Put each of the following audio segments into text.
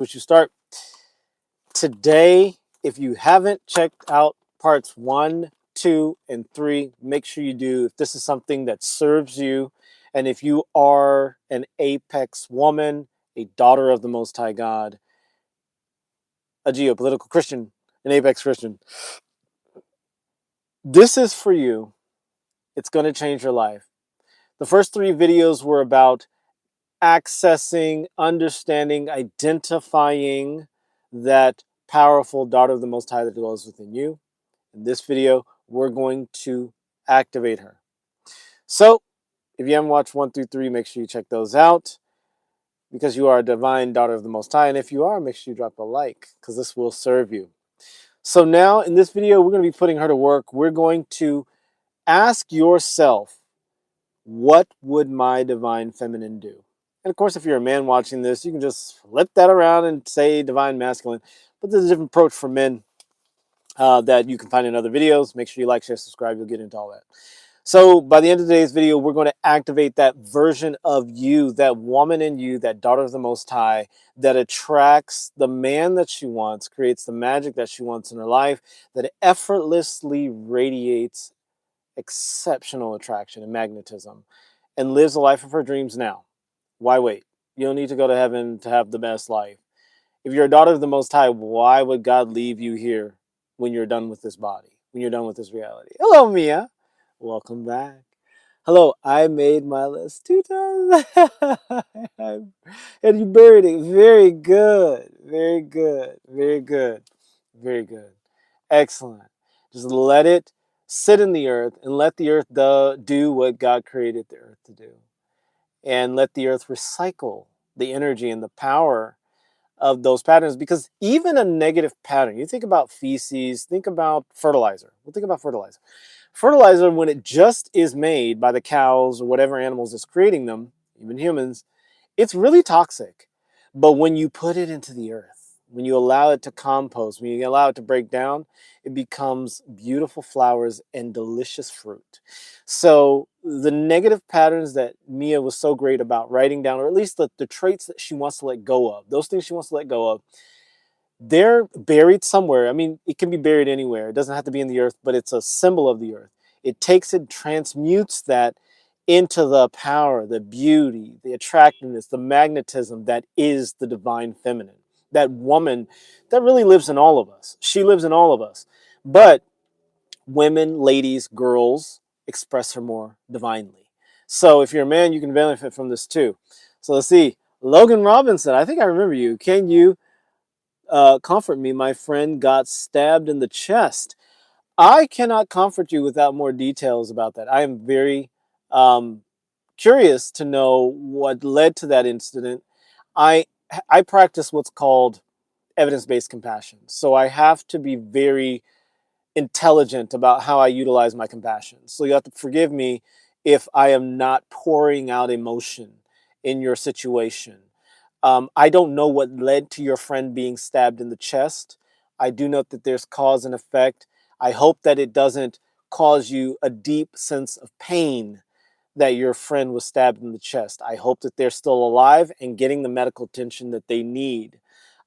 Which you start today. If you haven't checked out parts 1, 2, and 3, make sure you do. If this is something that serves you, and if you are an apex woman, a daughter of the Most High God, a geopolitical Christian, an apex Christian, this is for you. It's going to change your life. The first 3 videos were about accessing, understanding, identifying that powerful daughter of the Most High that dwells within you. In this video, we're going to activate her. So, if you haven't watched 1 through 3, make sure you check those out because you are a divine daughter of the Most High. And if you are, make sure you drop a like because this will serve you. So now, in this video, we're going to be putting her to work. We're going to ask yourself, what would my divine feminine do? And of course, if you're a man watching this, you can just flip that around and say divine masculine. But there's a different approach for men that you can find in other videos. Make sure you like, share, subscribe. You'll get into all that. So by the end of today's video, we're going to activate that version of you, that woman in you, that daughter of the Most High, that attracts the man that she wants, creates the magic that she wants in her life, that effortlessly radiates exceptional attraction and magnetism, and lives the life of her dreams now. Why wait? You don't need to go to heaven to have the best life. If you're a daughter of the Most High, why would God leave you here when you're done with this body, when you're done with this reality? Hello, Mia. Welcome back. Hello, I made my list 2 times. And you buried it. Very good. Very good. Very good. Very good. Excellent. Just let it sit in the earth and let the earth do what God created the earth to do. And let the earth recycle the energy and the power of those patterns, because even a negative pattern, you think about feces, think about fertilizer. We'll think about fertilizer. Fertilizer, when it just is made by the cows or whatever animals is creating them, even humans, it's really toxic. But when you put it into the earth, when you allow it to compost, when you allow it to break down, it becomes beautiful flowers and delicious fruit. So the negative patterns that Mia was so great about writing down, or at least the traits that she wants to let go of, those things she wants to let go of, they're buried somewhere. I mean, it can be buried anywhere. It doesn't have to be in the earth, but it's a symbol of the earth. It takes it, transmutes that into the power, the beauty, the attractiveness, the magnetism that is the divine feminine. That woman that really lives in all of us. She lives in all of us. But women, ladies, girls express her more divinely. So if you're a man, you can benefit from this too. So let's see. Logan Robinson, I think I remember you. Can you comfort me? My friend got stabbed in the chest. I cannot comfort you without more details about that. I am very curious to know what led to that incident. I I practice what's called evidence-based compassion. So I have to be very intelligent about how I utilize my compassion. So you have to forgive me if I am not pouring out emotion in your situation. I don't know what led to your friend being stabbed in the chest. I do note that there's cause and effect. I hope that it doesn't cause you a deep sense of pain that your friend was stabbed in the chest. I hope that they're still alive and getting the medical attention that they need.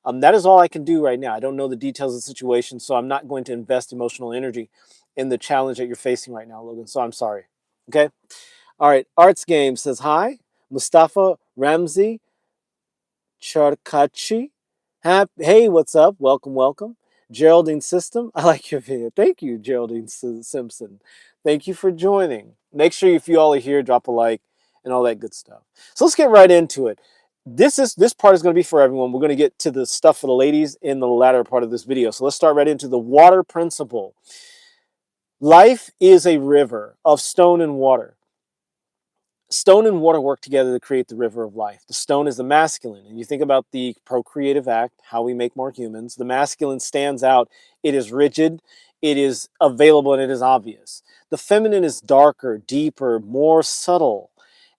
That is all I can do right now. I don't know the details of the situation, so I'm not going to invest emotional energy in the challenge that you're facing right now, Logan. So I'm sorry. Okay? All right. Arts Game says hi. Mustafa Ramsey Charkachi. Hey, what's up? Welcome, welcome. Geraldine System. I like your video. Thank you, Geraldine Simpson. Thank you for joining. Make sure if you all are here, drop a like and all that good stuff. So let's get right into it. This part is going to be for everyone. We're going to get to the stuff for the ladies in the latter part of this video. So let's start right into the water principle. Life is a river of stone and water. Stone and water work together to create the river of life. The stone is the masculine. And you think about the procreative act, how we make more humans. The masculine stands out. It is rigid, it is available, and it is obvious. The feminine is darker, deeper, more subtle.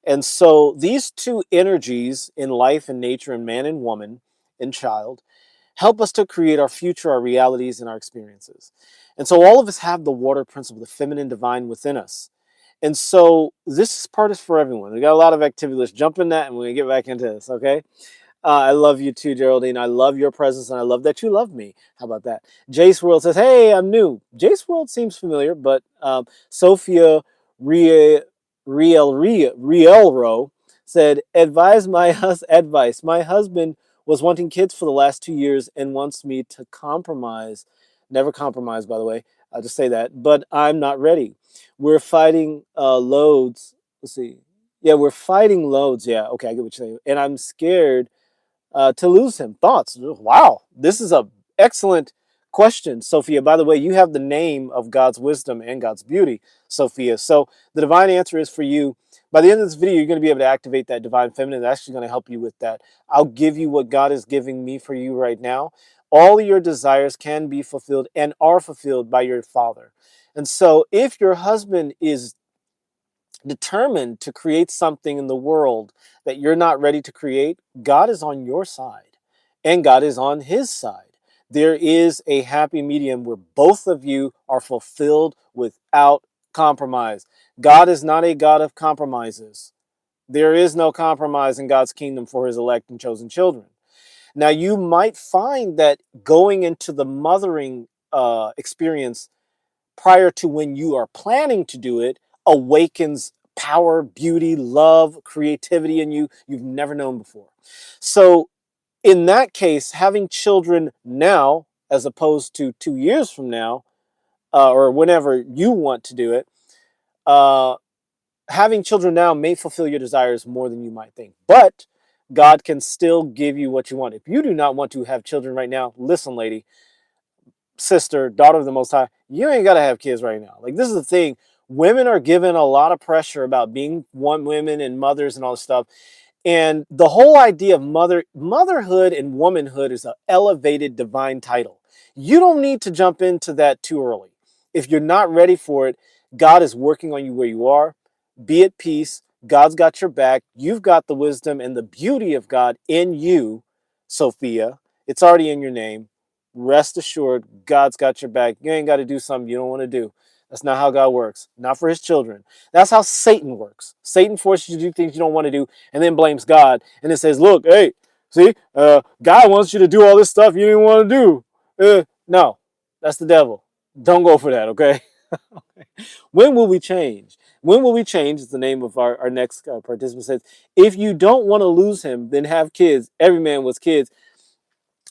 And so these two energies in life and nature, and man and woman and child, help us to create our future, our realities, and our experiences. And so all of us have the water principle, the feminine divine within us. And so this part is for everyone. We got a lot of activity. Let's jump in that and we're going to get back into this, okay? I love you too, Geraldine. I love your presence, and I love that you love me. How about that? Jace World says, "Hey, I'm new." Jace World seems familiar, but Sophia Rie, Rielro said, advice. My husband was wanting kids for the last 2 years and wants me to compromise. Never compromise, by the way. I'll just say that. But I'm not ready. We're fighting loads. Let's see. Yeah, we're fighting loads. Yeah, okay, I get what you're saying. And I'm scared to lose him. Thoughts? Wow, this is a excellent question, Sophia. By the way, you have the name of God's wisdom and God's beauty, Sophia. So the divine answer is for you. By the end of this video, you're going to be able to activate that divine feminine. That's actually going to help you with that. I'll give you what God is giving me for you right now. All of your desires can be fulfilled and are fulfilled by your Father. And so if your husband is determined to create something in the world that you're not ready to create, God is on your side and God is on his side. There is a happy medium where both of you are fulfilled without compromise. God is not a God of compromises. There is no compromise in God's kingdom for his elect and chosen children. Now, you might find that going into the mothering experience prior to when you are planning to do it awakens power, beauty, love, creativity in you you've never known before. So, in that case, having children now, as opposed to 2 years from now, or whenever you want to do it, uh, having children now may fulfill your desires more than you might think. But God can still give you what you want. If you do not want to have children right now, listen, lady, sister, daughter of the Most High, you ain't got to have kids right now. Like, this is the thing. Women are given a lot of pressure about being women and mothers and all this stuff. And the whole idea of motherhood and womanhood is an elevated divine title. You don't need to jump into that too early. If you're not ready for it, God is working on you where you are. Be at peace. God's got your back. You've got the wisdom and the beauty of God in you, Sophia. It's already in your name. Rest assured, God's got your back. You ain't got to do something you don't want to do. That's not how God works. Not for his children. That's how Satan works. Satan forces you to do things you don't want to do and then blames God and then says, look, hey, see, God wants you to do all this stuff you didn't want to do. No, that's the devil. Don't go for that, okay? When will we change? When will we change is the name of our next participant says, if you don't want to lose him, then have kids. Every man was kids.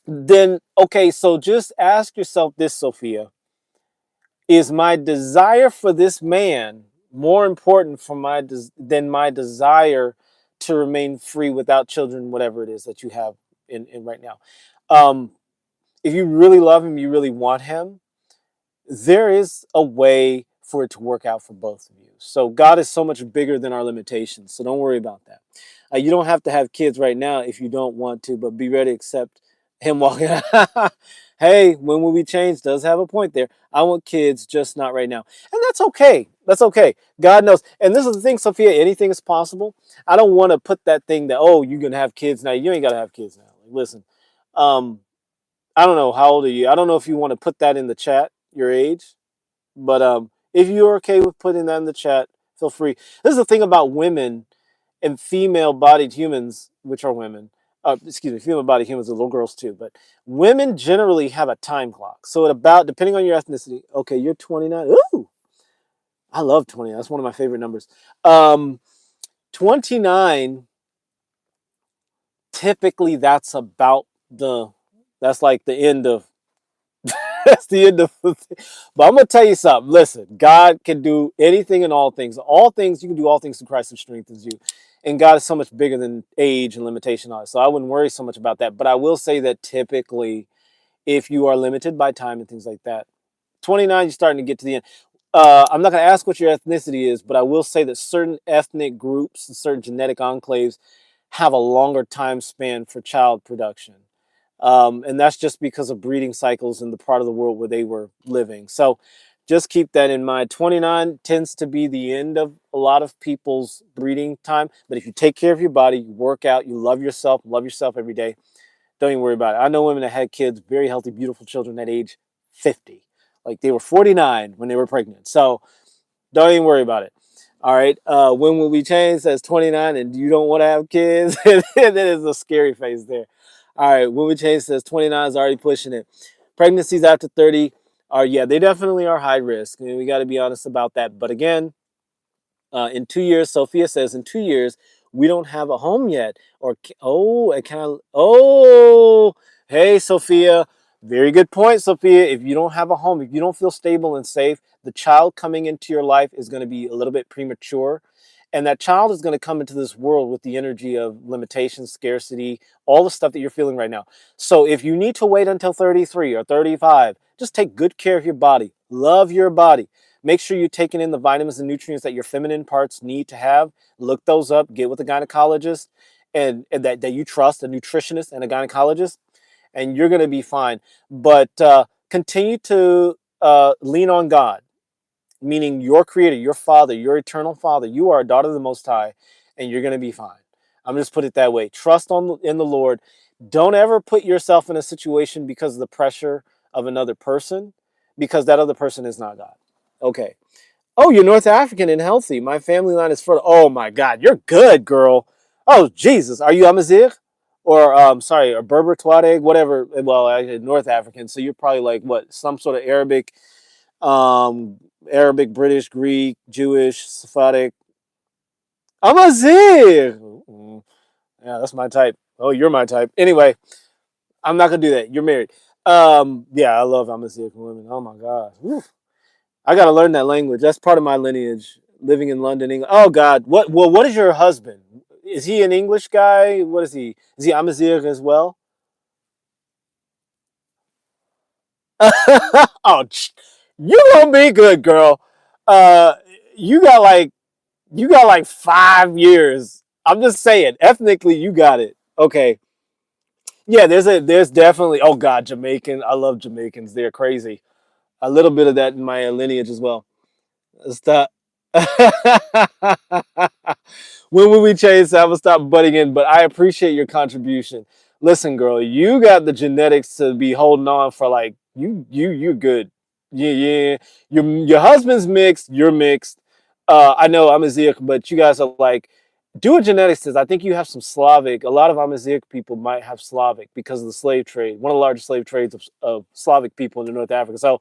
Then, okay, so just ask yourself this, Sophia. Is my desire for this man more important for than my desire to remain free without children, whatever it is that you have in right now? Um, if you really love him, you really want him, there is a way for it to work out for both of you. So God is so much bigger than our limitations. So don't worry about that. You don't have to have kids right now if you don't want to, but be ready to accept him walking out. Hey, when will we change? Does have a point there. I want kids, just not right now. And that's okay. That's okay. God knows. And this is the thing, Sophia, anything is possible. I don't want to put that thing that, oh, you're going to have kids now. You ain't got to have kids now. Like, listen, um, I don't know, how old are you? I don't know if you want to put that in the chat, your age, but if you're okay with putting that in the chat, feel free. This is the thing about women and female-bodied humans, which are women. Excuse me, female-bodied humans are little girls too, but women generally have a time clock. So at about, depending on your ethnicity, okay, you're 29. Ooh, I love 20. That's one of my favorite numbers. 29, typically that's about that's like the end of that's the end of the thing. But I'm gonna tell you something. Listen, God can do anything and all things. All things, you can do all things through Christ who strengthens you. And God is so much bigger than age and limitation on it. So I wouldn't worry so much about that. But I will say that typically, if you are limited by time and things like that, 29, you're starting to get to the end. I'm not going to ask what your ethnicity is, but I will say that certain ethnic groups and certain genetic enclaves have a longer time span for child production. And that's just because of breeding cycles in the part of the world where they were living. So just keep that in mind. 29 tends to be the end of a lot of people's breeding time. But if you take care of your body, you work out, you love yourself every day, don't even worry about it. I know women that had kids, very healthy, beautiful children at age 50. Like they were 49 when they were pregnant. So don't even worry about it. All right. When will we change? Says 29 and you don't want to have kids. That is a scary face there. All right, when we change says 29 is already pushing it. Pregnancies after 30 are, yeah, they definitely are high risk. I mean, we got to be honest about that. But again, in 2 years, Sophia says, in 2 years, we don't have a home yet. Or, oh, it kind of, oh, hey, Sophia. Very good point, Sophia. If you don't have a home, if you don't feel stable and safe, the child coming into your life is going to be a little bit premature. And that child is going to come into this world with the energy of limitation, scarcity, all the stuff that you're feeling right now. So if you need to wait until 33 or 35, just take good care of your body. Love your body. Make sure you're taking in the vitamins and nutrients that your feminine parts need to have. Look those up. Get with a gynecologist and that you trust, a nutritionist and a gynecologist, and you're going to be fine. But continue to lean on God, meaning your creator, your father, your eternal father. You are a daughter of the Most High, and you're going to be fine. I'm just put it that way. Trust in the Lord. Don't ever put yourself in a situation because of the pressure of another person, because that other person is not God. Okay. Oh, you're North African and healthy. My family line is fertile. Oh my God, you're good, girl. Oh Jesus, are you Amazigh? Or sorry, or Berber, Tuareg, whatever. Well, I North African, so you're probably like what, some sort of Arabic, um, Arabic, British, Greek, Jewish, Sephardic. Amazigh. Yeah, that's my type. Oh, you're my type. Anyway, I'm not gonna do that. You're married. Yeah, I love Amazigh women. Oh my God. Woo. I gotta learn that language. That's part of my lineage. Living in London, England. Oh God, what? Well, what is your husband? Is he an English guy? What is he? Is he Amazigh as well? Oh, you gonna be good, girl. Uh, you got like you got like 5 years. I'm just saying, ethnically, you got it. Okay. Yeah, there's definitely. Oh God, Jamaican. I love Jamaicans. They're crazy. A little bit of that in my lineage as well. Stop. When will we change? I will stop butting in, but I appreciate your contribution. Listen, girl, you got the genetics to be holding on for like you're good. Yeah, yeah. Your husband's mixed, you're mixed. I know I'm a Zeke, but you guys are like, do a genetics test. I think you have some Slavic. A lot of Amazigh people might have Slavic because of the slave trade, one of the largest slave trades of Slavic people in North Africa. So,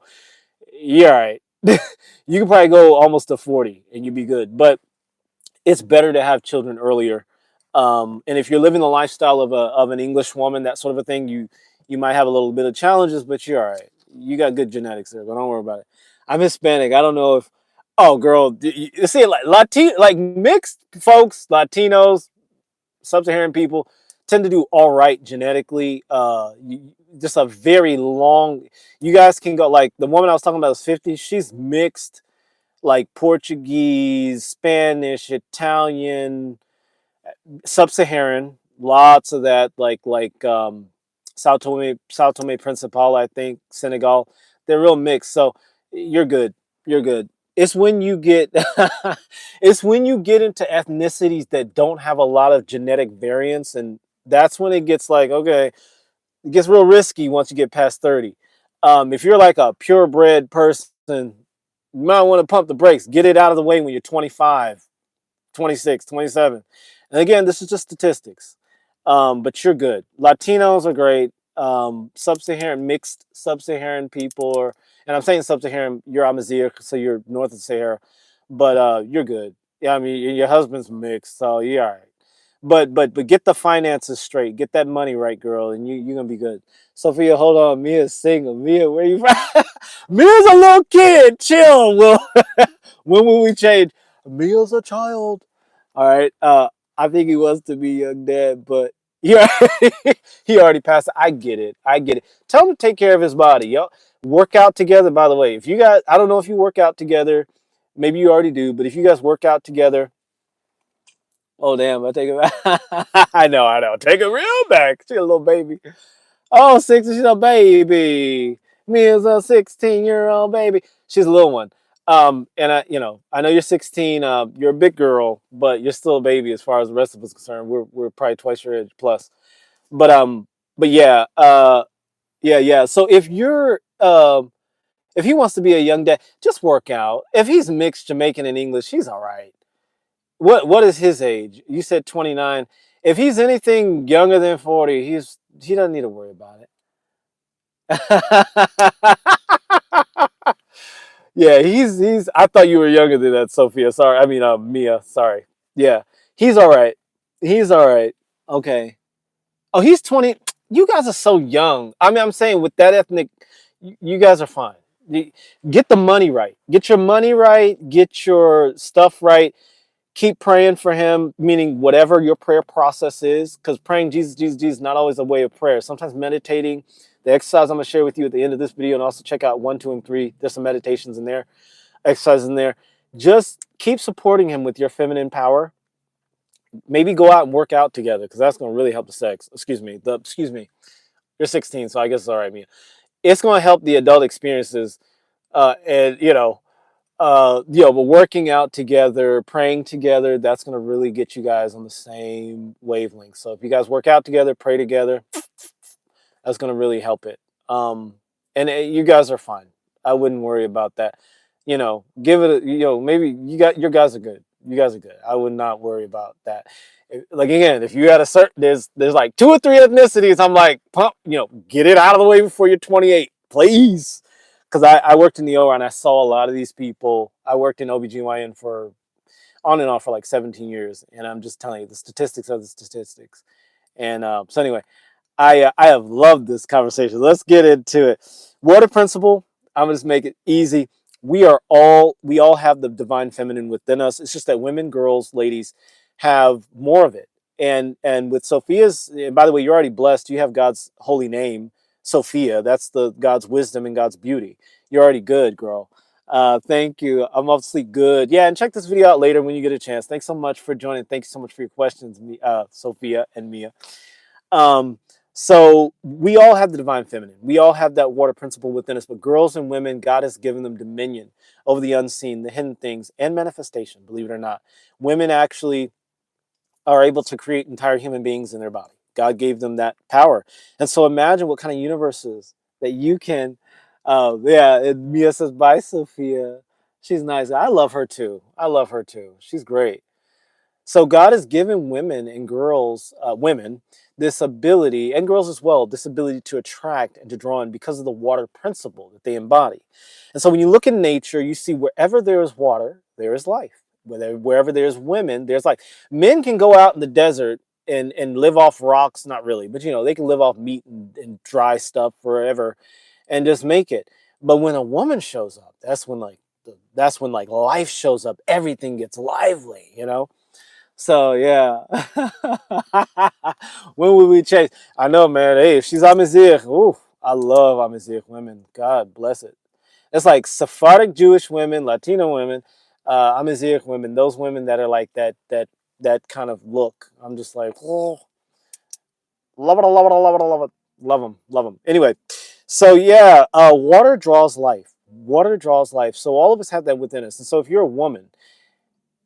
yeah, all right. You can probably go almost to 40 and you'd be good. But it's better to have children earlier. And if you're living the lifestyle of an English woman, that sort of a thing, you might have a little bit of challenges, but you're all right. You got good genetics there, but don't worry about it. I'm Hispanic. I don't know if, oh girl, you see, like Latino, like mixed folks, Latinos, sub-Saharan people tend to do all right genetically. Just a very long. You guys can go like the woman I was talking about is 50. She's mixed, like Portuguese, Spanish, Italian, sub-Saharan, lots of that, Sao Tome Principal, I think, Senegal. They're real mixed. So you're good. You're good. It's when you get it's when you get into ethnicities that don't have a lot of genetic variance, and that's when it gets like, okay, it gets real risky once you get past 30. If you're like a purebred person, you might want to pump the brakes, get it out of the way when you're 25, 26, 27. And again, this is just statistics. But you're good. Latinos are great. Sub-Saharan, mixed Sub-Saharan people, and I'm saying Sub-Saharan, you're Amazigh, so you're north of Sahara, but you're good. Yeah, I mean, your husband's mixed, so you're all right. But get the finances straight. Get that money right, girl, and you're gonna be good. Sophia, hold on. Mia's single. Mia, where you from? Mia's a little kid. Chill. Well, when will we change? Mia's a child. All right. I think he wants to be young dad, but yeah, he already passed. I get it. I get it. Tell him to take care of his body. Yo, work out together. By the way, if you guys, I don't know if you work out together. Maybe you already do, but if you guys work out together, oh damn, I take it back. I know. Take it real back. She's a little baby. Oh, 60, she's a baby. Me is a 16-year-old baby. She's a little one. And I know you're 16. You're a big girl, but you're still a baby as far as the rest of us are concerned. We're probably twice your age plus. But yeah, yeah. So if he wants to be a young dad, just work out. If he's mixed Jamaican and English, he's all right. What is his age? You said 29. If he's anything younger than 40, He doesn't need to worry about it. Yeah, he's. I thought you were younger than that, Sophia. Sorry, I mean, Mia. Sorry. Yeah, he's all right. He's all right. Okay. Oh, he's 20. You guys are so young. I mean, I'm saying with that ethnic, you guys are fine. Get the money right. Get your money right. Get your stuff right. Keep praying for him, meaning whatever your prayer process is, because praying Jesus, Jesus, Jesus is not always a way of prayer. Sometimes meditating, the exercise I'm going to share with you at the end of this video, and also check out 1, 2, and 3. There's some meditations in there, exercises in there. Just keep supporting him with your feminine power. Maybe go out and work out together, because that's going to really help the sex. Excuse me. You're 16, so I guess it's all right, Mia. It's going to help the adult experiences, and but working out together, praying together, that's going to really get you guys on the same wavelength. So if you guys work out together, pray together, that's going to really help it. And you guys are fine. I wouldn't worry about that. Give it, maybe your guys are good. You guys are good. I would not worry about that. Like, again, if you had a certain, there's like 2 or 3 ethnicities, I'm like, pump, get it out of the way before you're 28, please. Because I worked in the OR and I saw a lot of these people. I worked in OBGYN for on and off for like 17 years. And I'm just telling you, the statistics are the statistics. And so anyway, I have loved this conversation. Let's get into it. Water principle. I'm gonna just make it easy. We all have the divine feminine within us. It's just that women, girls, ladies have more of it. And with Sophia's, and by the way, you're already blessed. You have God's holy name, Sophia. That's the God's wisdom and God's beauty. You're already good, girl. Thank you. I'm obviously good. Yeah, and check this video out later when you get a chance. Thanks so much for joining. Thank you so much for your questions, Sophia and Mia. Um, so we all have the divine feminine. We all have that water principle within us. But girls and women, God has given them dominion over the unseen, the hidden things, and manifestation. Believe it or not, women actually are able to create entire human beings in their body. God gave them that power. And so imagine what kind of universe is that you can. Yeah, and Mia says, bye, Sophia. She's nice. I love her too. I love her too. She's great. So God has given women and girls, women, this ability, and girls as well, this ability to attract and to draw in because of the water principle that they embody. And so when you look in nature, you see wherever there is water, there is life. Wherever there's women, there's life. Men can go out in the desert and live off rocks, not really, but they can live off meat and dry stuff forever and just make it. But when a woman shows up, that's when life shows up. Everything gets lively. So yeah, when will we change? I know, man. Hey, if she's Amazigh, ooh, I love Amazigh women. God bless it. It's like Sephardic Jewish women, Latino women, Amazigh women. Those women that are like that kind of look. I'm just like, oh, love it, love it, love it, love it, love them, love them. Anyway, so yeah, water draws life. Water draws life. So all of us have that within us. And so if you're a woman,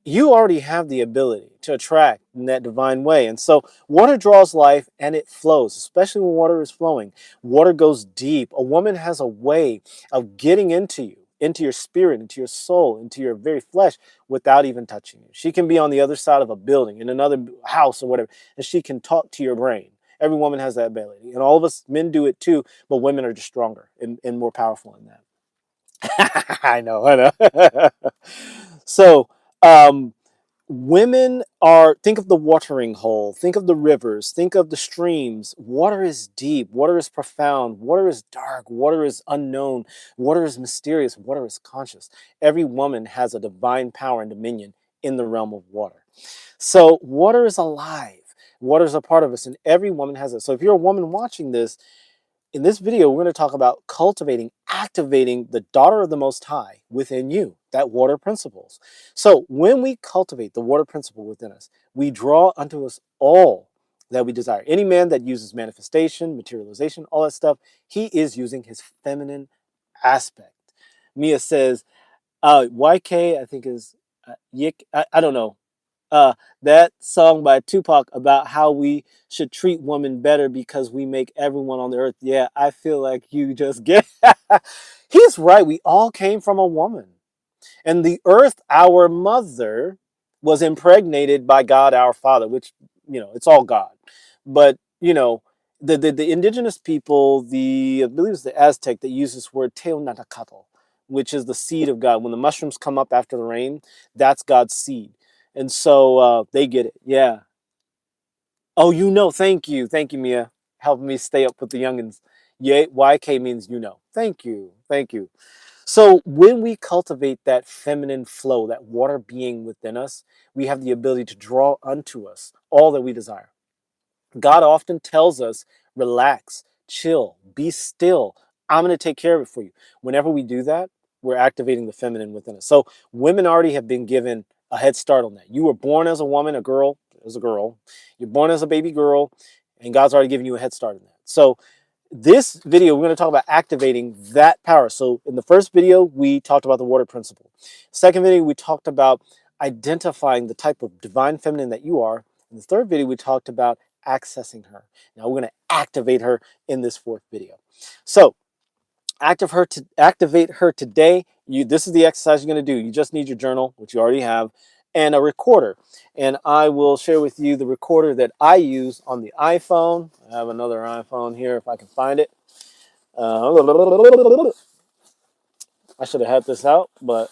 you already have the ability to attract in that divine way. And so water draws life and it flows, especially when water is flowing. Water goes deep. A woman has a way of getting into you, into your spirit, into your soul, into your very flesh without even touching you. She can be on the other side of a building, in another house or whatever, and she can talk to your brain. Every woman has that ability. And all of us men do it too, but women are just stronger and more powerful in that. I know. So, women think of the watering hole, think of the rivers, think of the streams. Water is deep, water is profound, water is dark, water is unknown, water is mysterious, water is conscious. Every woman has a divine power and dominion in the realm of water. So, water is alive. Water is a part of us, and every woman has it. So, if you're a woman watching this, in this video, we're going to talk about cultivating, activating the daughter of the Most High within you, that water principles. So when we cultivate the water principle within us, we draw unto us all that we desire. Any man that uses manifestation, materialization, all that stuff, he is using his feminine aspect. Mia says, YK, I think is Yik, I don't know, that song by Tupac about how we should treat women better because we make everyone on the earth. Yeah, I feel like you just get. He's right. We all came from a woman. And the earth, our mother, was impregnated by God, our Father, which, it's all God. But, The indigenous people, I believe it's the Aztec that used this word teonatacatl, which is the seed of God. When the mushrooms come up after the rain, that's God's seed. And so they get it. Yeah. Oh, Thank you, Mia. Helping me stay up with the youngins. Yeah, YK means you know. Thank you. Thank you. So when we cultivate that feminine flow, that water being within us, we have the ability to draw unto us all that we desire. God often tells us, relax, chill, be still. I'm going to take care of it for you. Whenever we do that, we're activating the feminine within us. So women already have been given a head start on that. You were born as a woman, a girl, as a girl. You're born as a baby girl, and God's already given you a head start on that. So this video, we're going to talk about activating that power. So in the first video, we talked about the water principle. Second video, we talked about identifying the type of divine feminine that you are. In the third video, we talked about accessing her. Now we're going to activate her in this fourth video. So activate her today. This is the exercise you're going to do. You just need your journal, which you already have, and a recorder. And I will share with you the recorder that I use on the iPhone. I have another iPhone here if I can find it. I should have had this out, but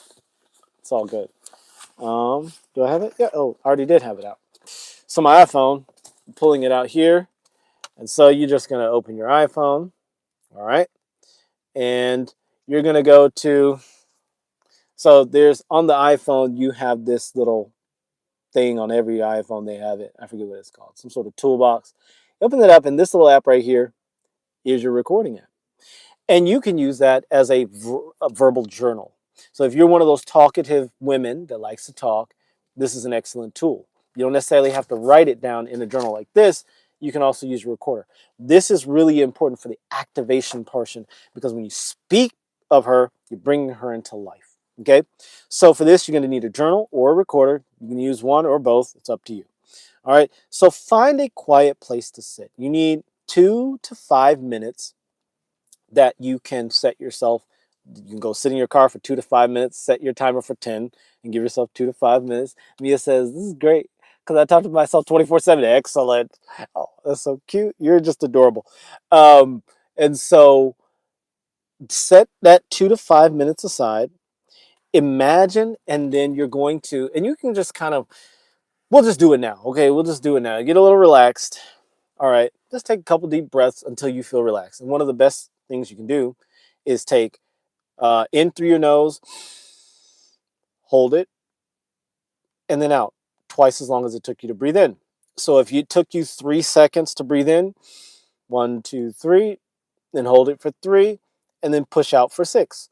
it's all good. Do I have it? Yeah. Oh, I already did have it out. So my iPhone, I'm pulling it out here. And so you're just going to open your iPhone. All right. And you're going to go to, so there's on the iPhone, you have this little thing on every iPhone. They have it. I forget what it's called. Some sort of toolbox. Open it up, and this little app right here is your recording app. And you can use that as a verbal journal. So if you're one of those talkative women that likes to talk, this is an excellent tool. You don't necessarily have to write it down in a journal like this. You can also use your recorder. This is really important for the activation portion because when you speak of her, you're bringing her into life. Okay? So for this, you're going to need a journal or a recorder. You can use one or both. It's up to you. All right? So find a quiet place to sit. You need 2 to 5 minutes that you can set yourself. You can go sit in your car for 2 to 5 minutes, set your timer for 10, and give yourself 2 to 5 minutes. Mia says, this is great because I talk to myself 24/7. Excellent. Oh, that's so cute. You're just adorable. And so set that 2 to 5 minutes aside. Imagine, and then you're going to, and you can just kind of, we'll just do it now. Okay, we'll just do it now. Get a little relaxed. All right, just take a couple deep breaths until you feel relaxed. And one of the best things you can do is take in through your nose, hold it, and then out twice as long as it took you to breathe in. So if it took you 3 seconds to breathe in, 1, 2, 3, then hold it for 3, and then push out for 6.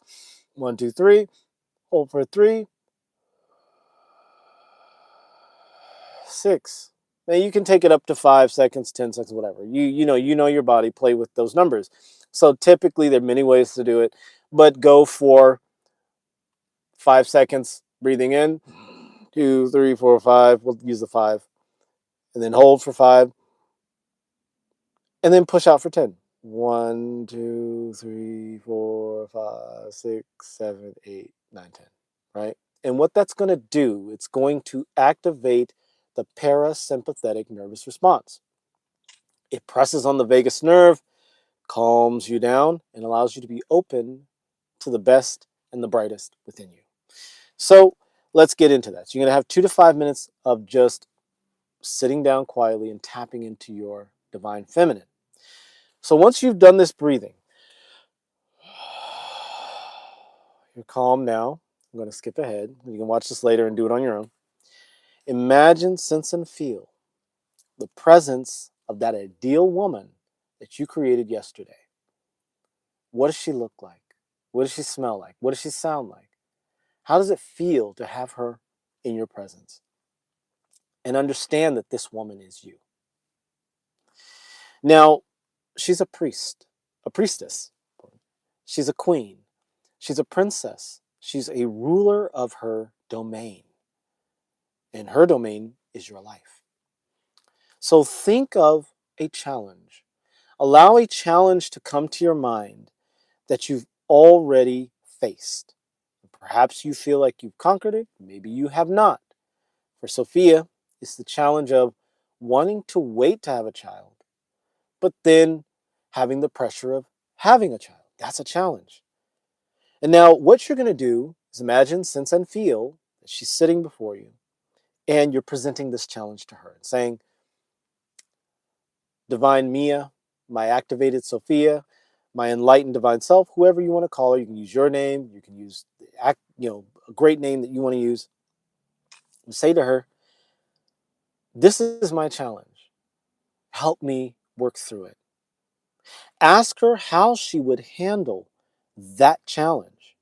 1, 2, 3, hold for 3, 6. Now you can take it up to 5 seconds, 10 seconds, whatever. You know your body. Play with those numbers. So typically there are many ways to do it, but go for 5 seconds breathing in, 2, 3, 4, 5. We'll use the 5, and then hold for 5, and then push out for 10. 1, 2, 3, 4, 5, 6, 7, 8, 9, 10. Right? And what that's going to do, it's going to activate the parasympathetic nervous response. It presses on the vagus nerve, calms you down, and allows you to be open to the best and the brightest within you. So let's get into that. So you're going to have 2 to 5 minutes of just sitting down quietly and tapping into your divine feminine. So once you've done this breathing, you're calm now. I'm going to skip ahead. You can watch this later and do it on your own. Imagine, sense, and feel the presence of that ideal woman that you created yesterday. What does she look like? What does she smell like? What does she sound like? How does it feel to have her in your presence? And understand that this woman is you. Now, she's a priest, a priestess. She's a queen. She's a princess. She's a ruler of her domain. And her domain is your life. So think of a challenge. Allow a challenge to come to your mind that you've already faced. Perhaps you feel like you've conquered it. Maybe you have not. For Sophia, it's the challenge of wanting to wait to have a child, but then having the pressure of having a child. That's a challenge. And now what you're going to do is imagine, sense, and feel that she's sitting before you and you're presenting this challenge to her and saying, Divine Mia, my activated Sophia, my enlightened divine self, whoever you want to call her, you can use your name, you can use a great name that you want to use, and say to her, this is my challenge. Help me work through it. Ask her how she would handle that challenge.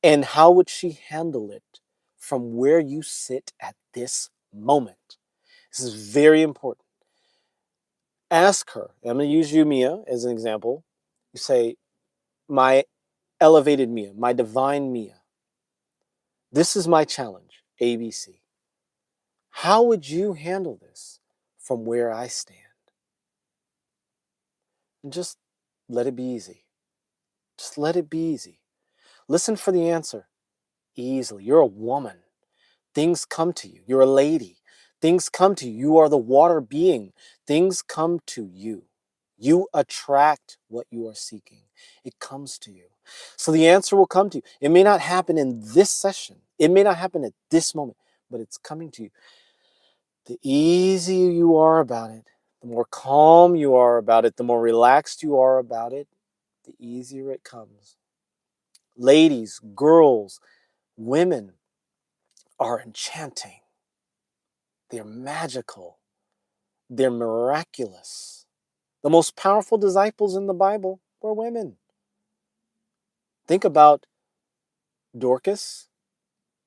And how would she handle it from where you sit at this moment? This is very important. Ask her. I'm going to use you, Mia, as an example. You say, my elevated Mia, my divine Mia, this is my challenge, ABC. How would you handle this from where I stand? And just let it be easy. Just let it be easy. Listen for the answer easily. You're a woman. Things come to you. You're a lady. Things come to you. You are the water being. Things come to you. You attract what you are seeking. It comes to you. So the answer will come to you. It may not happen in this session. It may not happen at this moment, but it's coming to you. The easier you are about it, the more calm you are about it, the more relaxed you are about it, the easier it comes. Ladies, girls, women are enchanting. They're magical. They're miraculous. The most powerful disciples in the Bible were women. Think about Dorcas,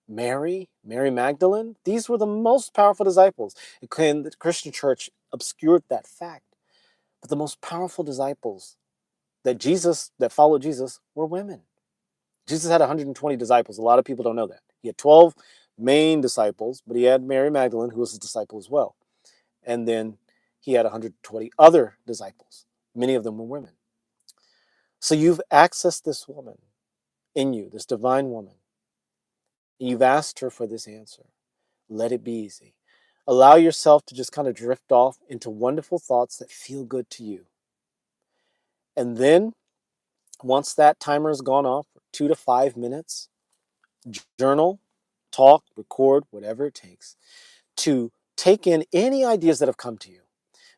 Mary Magdalene. These were the most powerful disciples. The Christian church obscured that fact. But the most powerful disciples that followed Jesus were women. Jesus had 120 disciples. A lot of people don't know that. He had 12 main disciples, but he had Mary Magdalene, who was his disciple as well. And then he had 120 other disciples. Many of them were women. So you've accessed this woman in you, this divine woman. And you've asked her for this answer. Let it be easy. Allow yourself to just kind of drift off into wonderful thoughts that feel good to you. And then once that timer has gone off, 2 to 5 minutes, journal, talk, record, whatever it takes to take in any ideas that have come to you.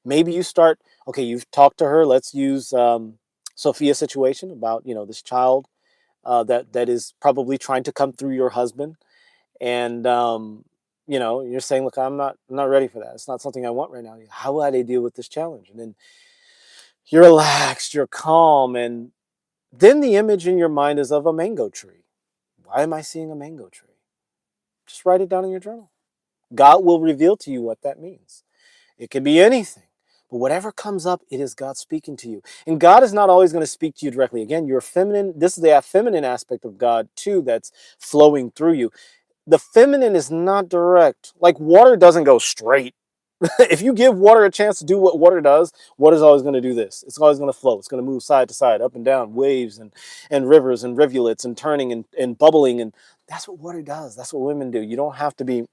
Maybe you start, okay, you've talked to her. Let's use Sophia's situation about, this child that is probably trying to come through your husband. And, you're saying, look, I'm not ready for that. It's not something I want right now. How would I deal with this challenge? And then you're relaxed, you're calm. And then the image in your mind is of a mango tree. Why am I seeing a mango tree? Just write it down in your journal. God will reveal to you what that means. It can be anything. But whatever comes up, it is God speaking to you. And God is not always going to speak to you directly. Again, you're feminine. This is the feminine aspect of God, too, that's flowing through you. The feminine is not direct. Like water doesn't go straight. If you give water a chance to do what water does, water's always going to do this. It's always going to flow. It's going to move side to side, up and down, waves and rivers and rivulets and turning and bubbling. And that's what water does. That's what women do. You don't have to be.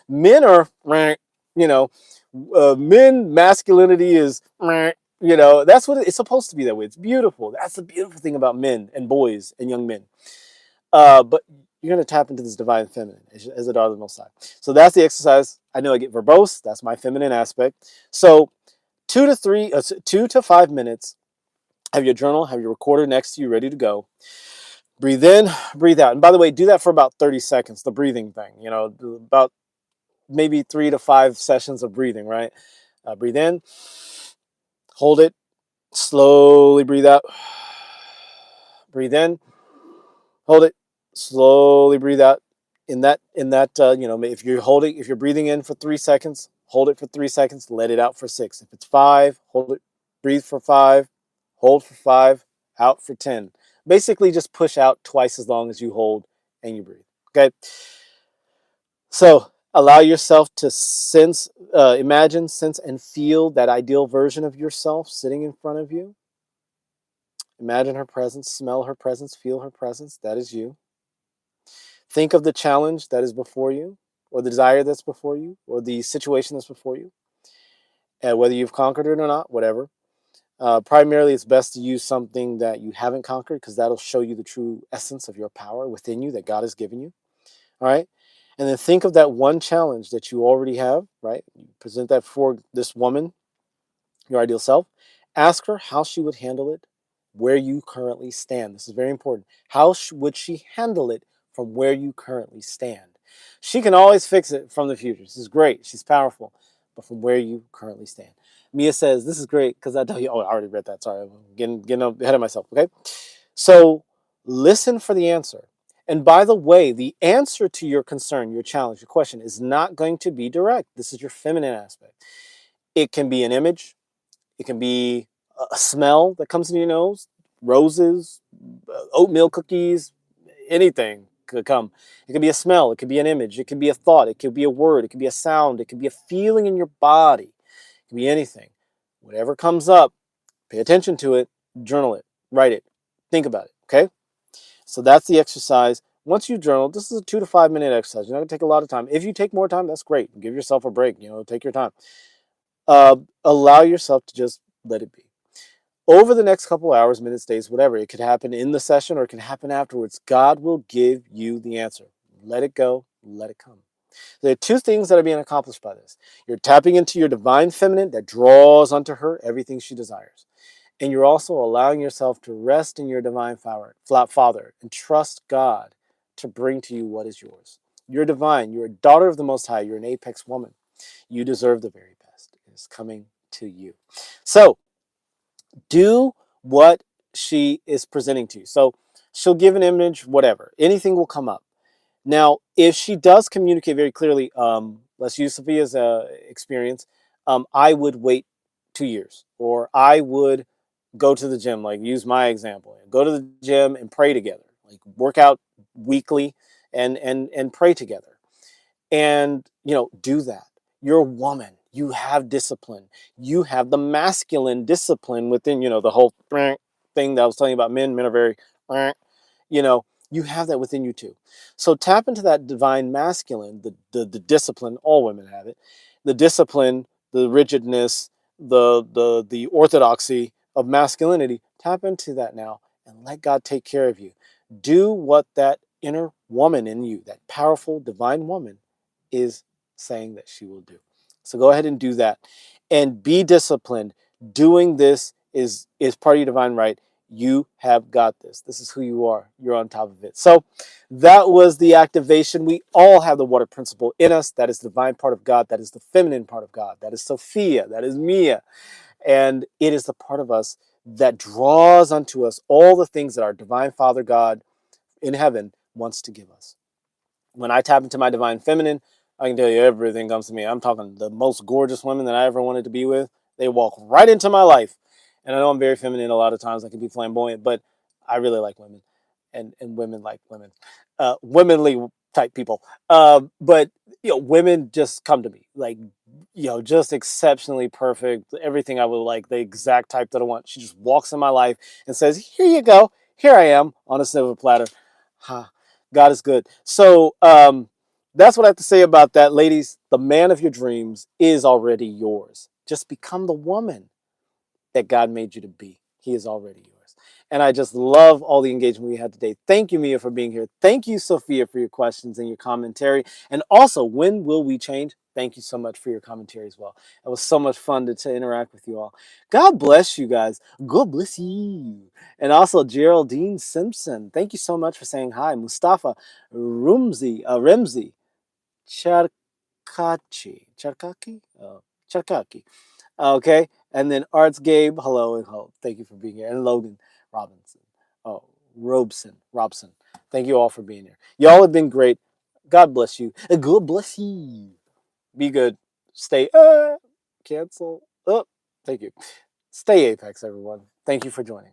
Men are, men, masculinity is, that's what it's supposed to be that way. It's beautiful. That's the beautiful thing about men and boys and young men. But you're going to tap into this divine feminine as a daughter of the Most High. So that's the exercise. I know I get verbose. That's my feminine aspect. So 2 to 5 minutes. Have your journal, have your recorder next to you, ready to go. Breathe in, breathe out. And by the way, do that for about 30 seconds, the breathing thing. About maybe 3 to 5 sessions of breathing, right? Breathe in, hold it, slowly breathe out. Breathe in, hold it, slowly breathe out. If you're breathing in for 3 seconds, hold it for 3 seconds, let it out for 6. If it's 5, hold it, breathe for 5, hold for 5, out for 10. Basically, just push out twice as long as you hold and you breathe. Okay. So allow yourself to imagine, sense, and feel that ideal version of yourself sitting in front of you. Imagine her presence, smell her presence, feel her presence. That is you. Think of the challenge that is before you, or the desire that's before you, or the situation that's before you. whether you've conquered it or not, whatever. Primarily, it's best to use something that you haven't conquered because that'll show you the true essence of your power within you that God has given you. All right. And then think of that one challenge that you already have, right? You present that for this woman, your ideal self. Ask her how she would handle it where you currently stand. This is very important. How would she handle it from where you currently stand? She can always fix it from the future. This is great. She's powerful. But from where you currently stand. Mia says, this is great because I tell you, oh, I already read that. Sorry, I'm getting ahead of myself. Okay. So listen for the answer. And by the way, the answer to your concern, your challenge, your question is not going to be direct. This is your feminine aspect. It can be an image. It can be a smell that comes in your nose, roses, oatmeal cookies, anything could come. It could be a smell. It could be an image. It could be a thought. It could be a word. It could be a sound. It could be a feeling in your body. It could be anything. Whatever comes up, pay attention to it, journal it, write it, think about it, okay? So that's the exercise. Once you journal, this is a 2 to 5 minute exercise. You're not going to take a lot of time. If you take more time, that's great. Give yourself a break, take your time. Allow yourself to just let it be. Over the next couple hours, minutes, days, whatever, it could happen in the session or it can happen afterwards. God will give you the answer. Let it go, let it come. There are two things that are being accomplished by this. You're tapping into your divine feminine that draws unto her everything she desires. And you're also allowing yourself to rest in your divine Father and trust God to bring to you what is yours. You're divine. You're a daughter of the Most High. You're an apex woman. You deserve the very best. It is coming to you. So do what she is presenting to you. So she'll give an image, whatever. Anything will come up. Now, if she does communicate very clearly, let's use Sophia's experience. I would wait 2 years, or I would go to the gym. Like, use my example. Go to the gym and pray together. Like, work out weekly and pray together. And do that. You're a woman. You have discipline. You have the masculine discipline within the whole thing that I was telling you about men. Men are very you know you have that within you too. So tap into that divine masculine, the discipline. All women have it. The discipline, the rigidness, the orthodoxy of masculinity. Tap into that now and let God take care of you. Do what that inner woman in you, that powerful divine woman, is saying that she will do. So go ahead and do that and be disciplined. Doing this is part of your divine right. You have got this. This is who you are. You're on top of it. So that was the activation. We all have the water principle in us. That is the divine part of God. That is the feminine part of God. That is Sophia. That is Mia. And it is the part of us that draws unto us all the things that our divine Father God in heaven wants to give us. When I tap into my divine feminine, I can tell you everything comes to me. I'm talking the most gorgeous women that I ever wanted to be with. They walk right into my life. And I know I'm very feminine a lot of times. I can be flamboyant, but I really like women. And women like women. Womanly type people. But women just come to me. Like, just exceptionally perfect. Everything I would like, the exact type that I want. She just walks in my life and says, here you go. Here I am on a silver platter. Ha. God is good. So that's what I have to say about that, ladies. The man of your dreams is already yours. Just become the woman that God made you to be. He is already yours. And I just love all the engagement we had today. Thank you, Mia, for being here. Thank you, Sophia, for your questions and your commentary. And also, when will we change? Thank you so much for your commentary as well. It was so much fun to interact with you all. God bless you guys. God bless you. And also, Geraldine Simpson, thank you so much for saying hi. Mustafa Remzi Charkaki. Okay, and then Arts Gabe, hello and hello. Thank you for being here. And Logan Robinson. Oh, Robson. Thank you all for being here. Y'all have been great. God bless you. And God bless you. Be good. Stay cancel. Oh, thank you. Stay Apex, everyone. Thank you for joining.